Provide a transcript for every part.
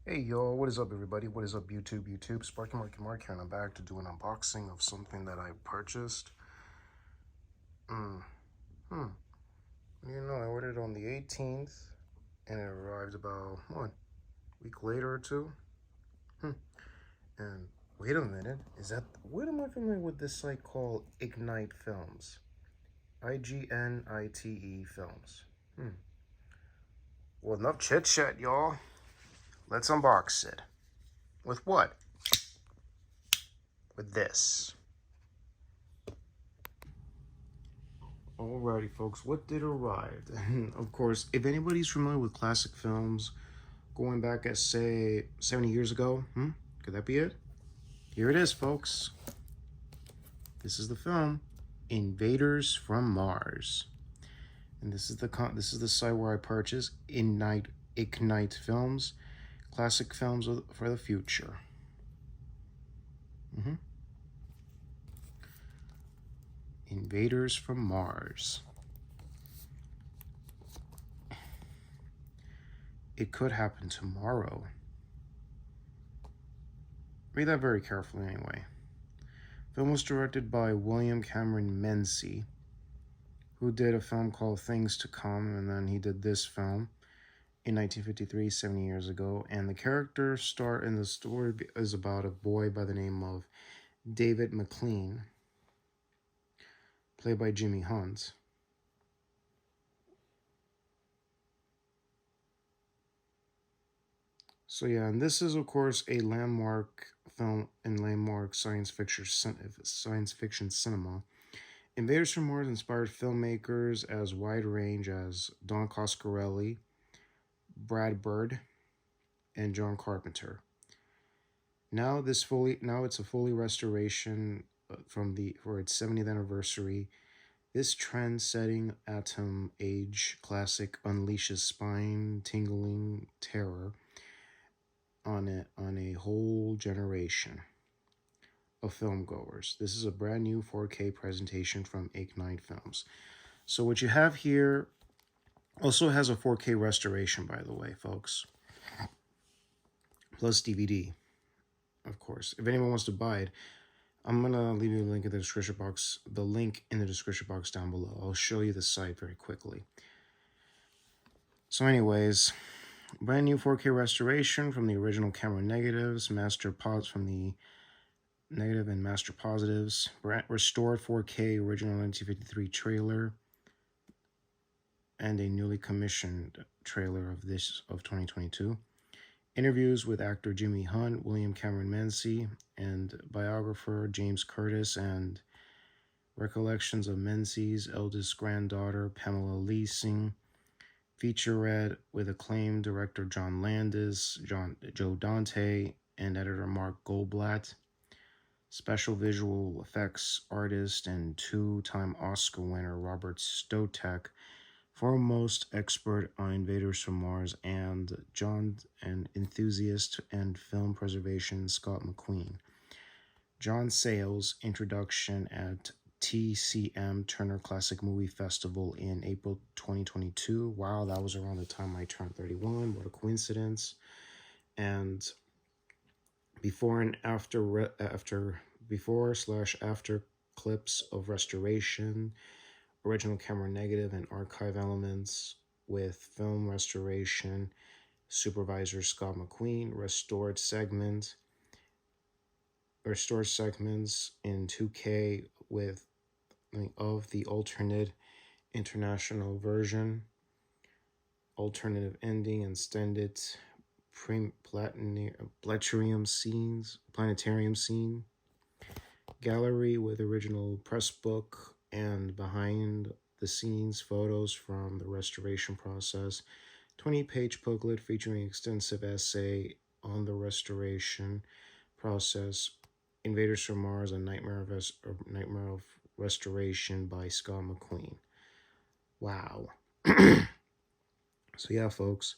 Hey y'all, what is up everybody? What is up YouTube? Sparky Mark here, and I'm back to do an unboxing of something that I purchased. Mm, hmm. I ordered it on the 18th and it arrived about, what, week later or two? Hmm. And wait a minute, what am I familiar with this site called Ignite Films? IGNITE Films. Well, enough chit chat, y'all. Let's unbox it. With what? With this. Alrighty, folks, what did arrive? And of course, if anybody's familiar with classic films going back at, say, 70 years ago, could that be it? Here it is, folks. This is the film, Invaders from Mars. And this is the site where I purchase Ignite Films, classic films for the future. Invaders from Mars. It could happen tomorrow. Read that very carefully anyway. Film was directed by William Cameron Menzies, who did a film called Things to Come, and then he did this film in 1953, 70 years ago. And the character star in the story is about a boy by the name of David McLean, played by Jimmy Hunt. So yeah, and this is of course a landmark film in landmark science fiction cinema. Invaders from Mars inspired filmmakers as wide range as Don Coscarelli, Brad Bird, and John Carpenter. Now it's a fully restoration for its 70th anniversary. This trend-setting atom age classic unleashes spine-tingling terror on a whole generation of filmgoers. This is a brand new 4K presentation from Ignite Films. So what you have here also has a 4K restoration, by the way, folks, plus DVD, of course. If anyone wants to buy it, I'm gonna leave you a link in the description box. The link in the description box down below. I'll show you the site very quickly. So, anyways, brand new 4K restoration from the original camera negatives, from the negative and master positives, restored 4K original 1953 trailer, and a newly commissioned trailer of 2022. Interviews with actor Jimmy Hunt, William Cameron Menzies, and biographer James Curtis, and recollections of Menzies' eldest granddaughter Pamela Leasing. Featurette with acclaimed director John Landis, Joe Dante, and editor Mark Goldblatt. Special visual effects artist and two-time Oscar winner Robert Stotek, foremost expert on Invaders from Mars, and enthusiast and film preservation Scott McQueen. John Sayles' introduction at TCM Turner Classic Movie Festival in April 2022. Wow, that was around the time I turned 31. What a coincidence. And before clips of restoration, original camera negative and archive elements with film restoration, supervisor Scott McQueen, restored segments in 2K of the alternate international version, alternative ending, extended planetarium scene, gallery with original press book and behind the scenes photos from the restoration process, 20-page booklet featuring extensive essay on the restoration process, Invaders from Mars, A Nightmare of Restoration by Scott McQueen. Wow. So yeah, folks,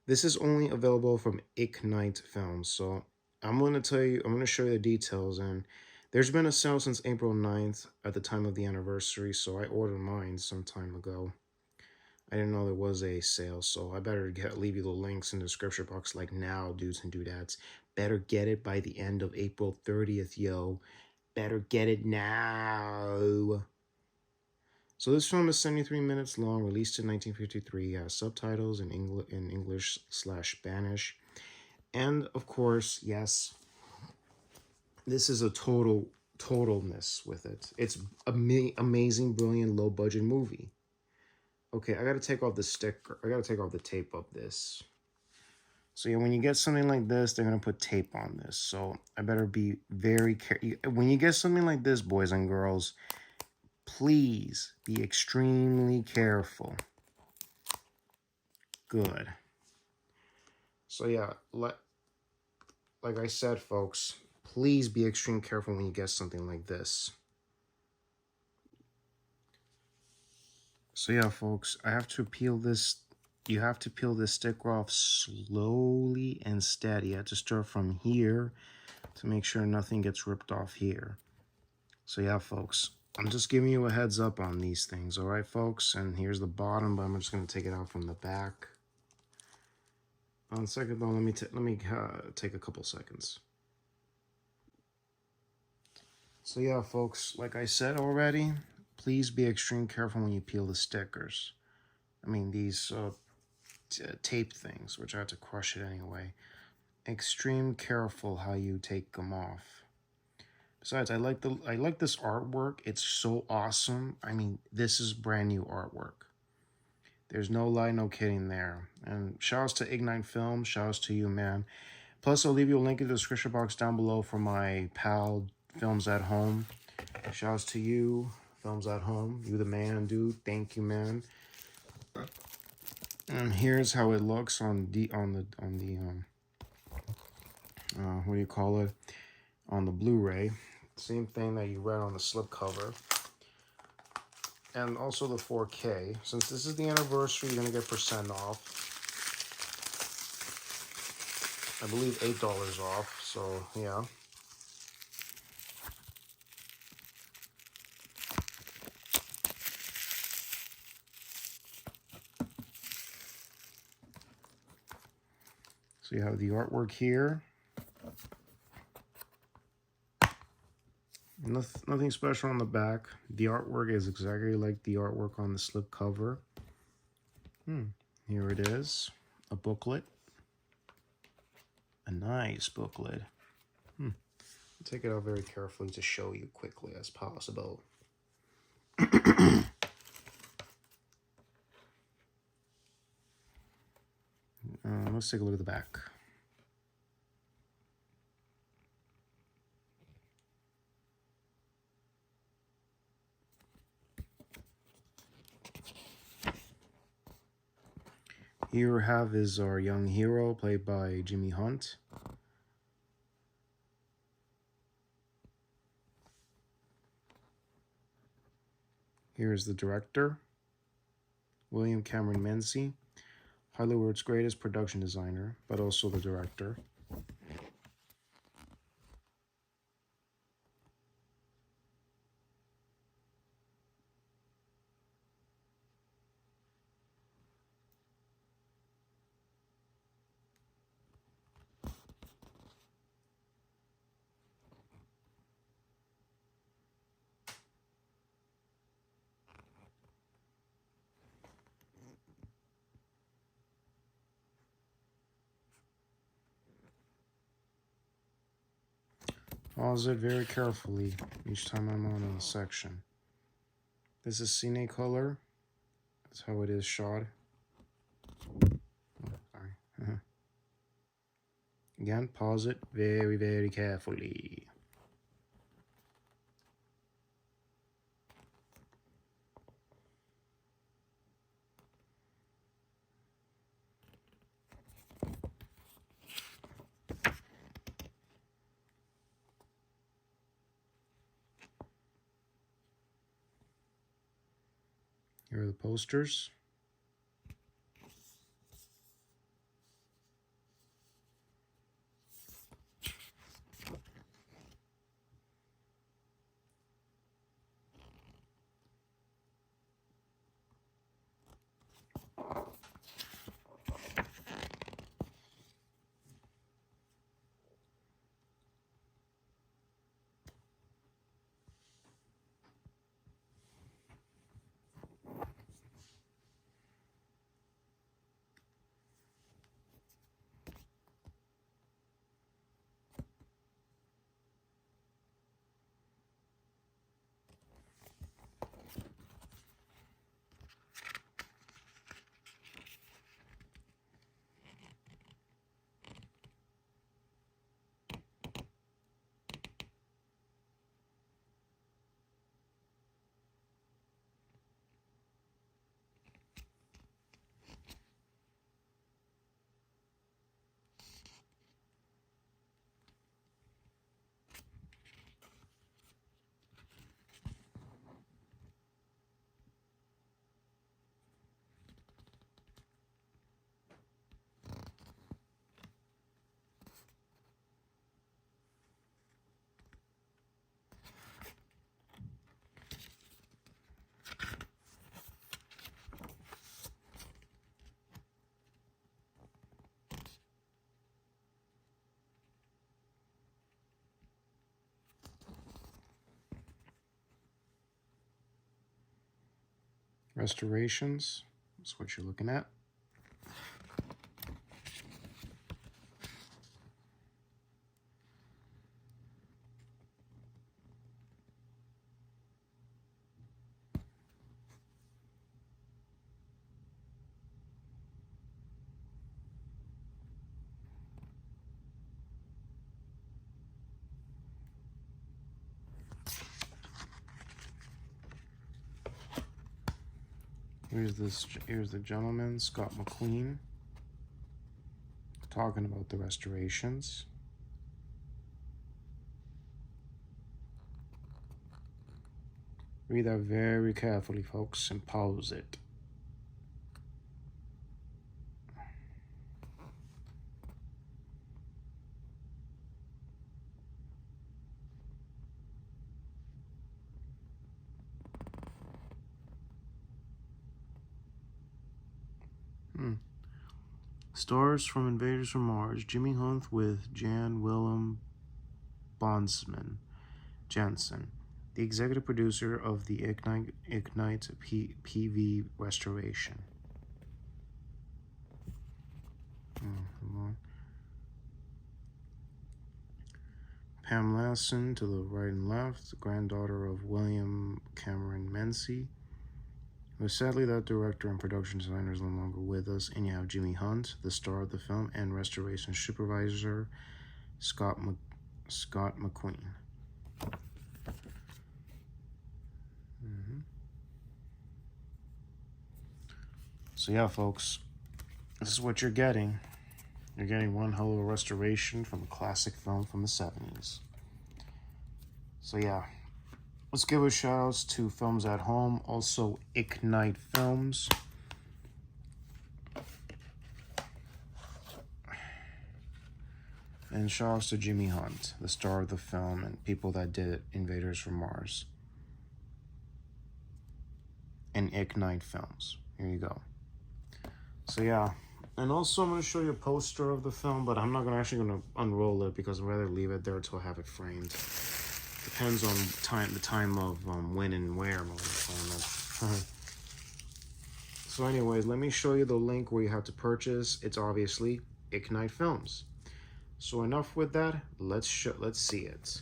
this is only available from Ignite Films. So I'm going to show you the details. And there's been a sale since April 9th at the time of the anniversary. So I ordered mine some time ago. I didn't know there was a sale, so I better leave you the links in the description box like now, dudes and dudettes. Better get it by the end of April 30th, yo. Better get it now. So this film is 73 minutes long, released in 1953, has subtitles in English/Spanish. And of course, yes, this is a totalness with it. It's amazing, brilliant, low budget movie. Okay, I gotta take off the sticker. I gotta take off the tape of this. So yeah, when you get something like this, they're gonna put tape on this. So I better be very careful. When you get something like this, boys and girls, please be extremely careful. Good. So yeah, like I said, folks, please be extremely careful when you get something like this. So yeah, folks, I have to peel this. You have to peel this sticker off slowly and steady. You have to start from here to make sure nothing gets ripped off here. So yeah, folks, I'm just giving you a heads up on these things, all right, folks? And here's the bottom, but I'm just going to take it out from the back. On second though, let me take a couple seconds. So yeah, folks, like I said already, please be extremely careful when you peel the stickers. I mean, these tape things, which I had to crush it anyway. Extreme careful how you take them off. Besides, I like this artwork. It's so awesome. I mean, this is brand new artwork. There's no lie, no kidding there. And shoutouts to Ignite Film. Shoutouts to you, man. Plus, I'll leave you a link in the description box down below for my pal, Films at Home. Shoutouts to you, Films at Home. You the man, dude. Thank you, man. And here's how it looks on the what do you call it? On the Blu-ray. Same thing that you read on the slipcover. And also the 4K. Since this is the anniversary, you're gonna get % off. I believe $8 off, so yeah. So you have the artwork here. Nothing special on the back. The artwork is exactly like the artwork on the slipcover. Here it is, a booklet. A nice booklet. I'll take it out very carefully to show you quickly as possible. Let's take a look at the back. Here we have is our young hero, played by Jimmy Hunt. Here is the director, William Cameron Menzies, Hollywood's greatest production designer, but also the director. Pause it very carefully each time I'm on a section. This is Cine Color. That's how it is shot. Oh, sorry. Again, pause it very, very carefully. Here are the posters. Restorations. That's what you're looking at. Here's the gentleman, Scott McQueen, talking about the restorations. Read that very carefully, folks, and pause it. Stars from Invaders from Mars. Jimmy Hunt with Jan Willem Bondsman Jensen, the executive producer of the Ignite PV restoration. Pam Lassen to the right and left, granddaughter of William Cameron Mency. But sadly, that director and production designer is no longer with us, and you have Jimmy Hunt, the star of the film, and restoration supervisor Scott McQueen. So yeah, folks, this is what you're getting. You're getting one hell of a restoration from a classic film from the 70s. So yeah, let's give a shout outs to Films at Home, also Ignite Films. And shout outs to Jimmy Hunt, the star of the film, and people that did Invaders from Mars. And Ignite Films. Here you go. So yeah, and also I'm going to show you a poster of the film, but I'm not actually going to unroll it because I'd rather leave it there until I have it framed. Depends on the time of when and where I'm going to frame it. So anyways, let me show you the link where you have to purchase. It's obviously Ignite Films. So enough with that. Let's see it.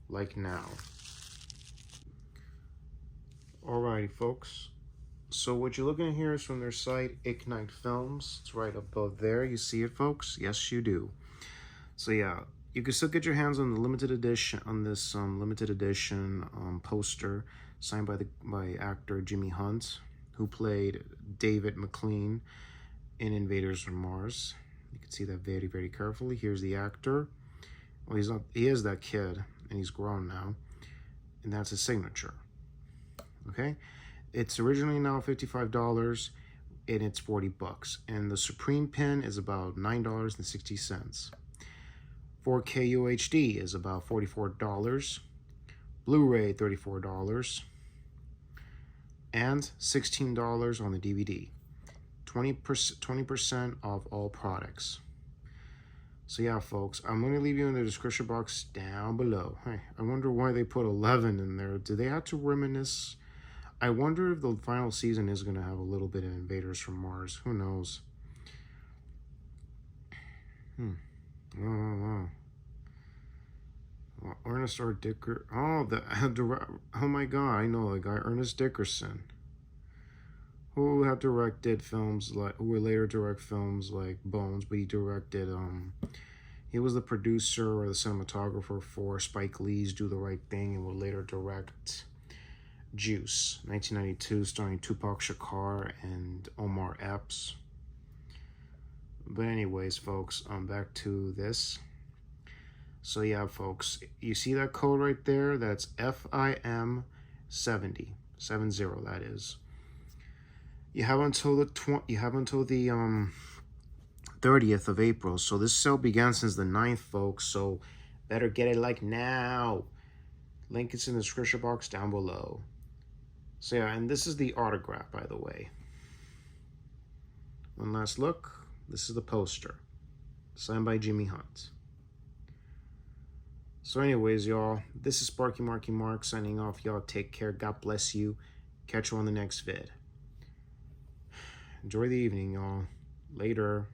Like now. Alrighty, folks. So what you're looking at here is from their site, Ignite Films. It's right above there. You see it, folks? Yes, you do. So yeah, you can still get your hands on the limited edition, on this limited edition poster signed by actor Jimmy Hunt, who played David McLean in Invaders from Mars. You can see that very, very carefully. Here's the actor. Well, he is that kid, and he's grown now, and that's his signature. Okay. It's originally now $55, and it's $40. And the Supreme Pen is about $9.60. 4K UHD is about $44. Blu-ray, $34. And $16 on the DVD. 20% off all products. So yeah, folks, I'm going to leave you in the description box down below. Hey, I wonder why they put 11 in there. Did they have to reminisce? I wonder if the final season is going to have a little bit of Invaders from Mars. Who knows? Oh, Ernest R. Dicker. Oh my God, I know the guy, Ernest Dickerson, who had directed films like, who would later direct films like Bones, but he directed, he was the producer or the cinematographer for Spike Lee's Do the Right Thing, and would later direct Juice, 1992, starring Tupac Shakur and Omar Epps. But anyways, folks, back to this. So yeah, folks, you see that code right there? That's FIM 70, 70, that is. You have until the 30th of April. So this sale began since the 9th, folks. So better get it like now. Link is in the description box down below. So yeah, and this is the autograph, by the way. One last look. This is the poster, signed by Jimmy Hunt. So anyways, y'all, this is Sparky Marky Mark signing off. Y'all take care. God bless you. Catch you on the next vid. Enjoy the evening, y'all. Later.